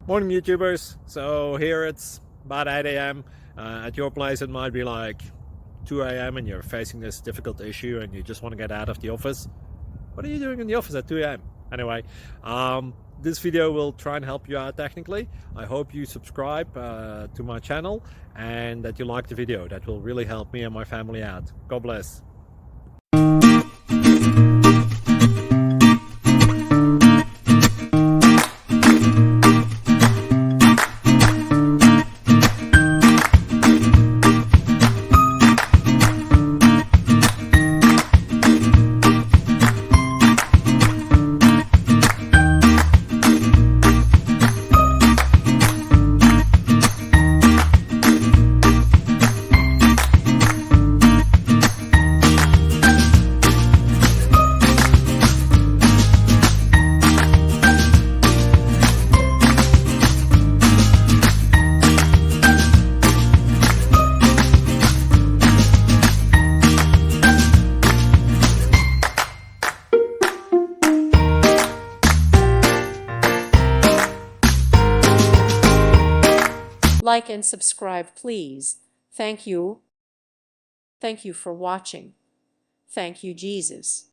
Morning YouTubers. So here it's about 8 a.m. At your place it might be like 2 a.m. and you're facing this difficult issue and you just want to get out of the office. What are you doing in the office at 2 a.m.? Anyway, this video will try and help you out technically. I hope you subscribe to my channel and that you like the video. That will really help me and my family out. God bless. Like and subscribe, please. Thank you. Thank you for watching. Thank you, Jesus.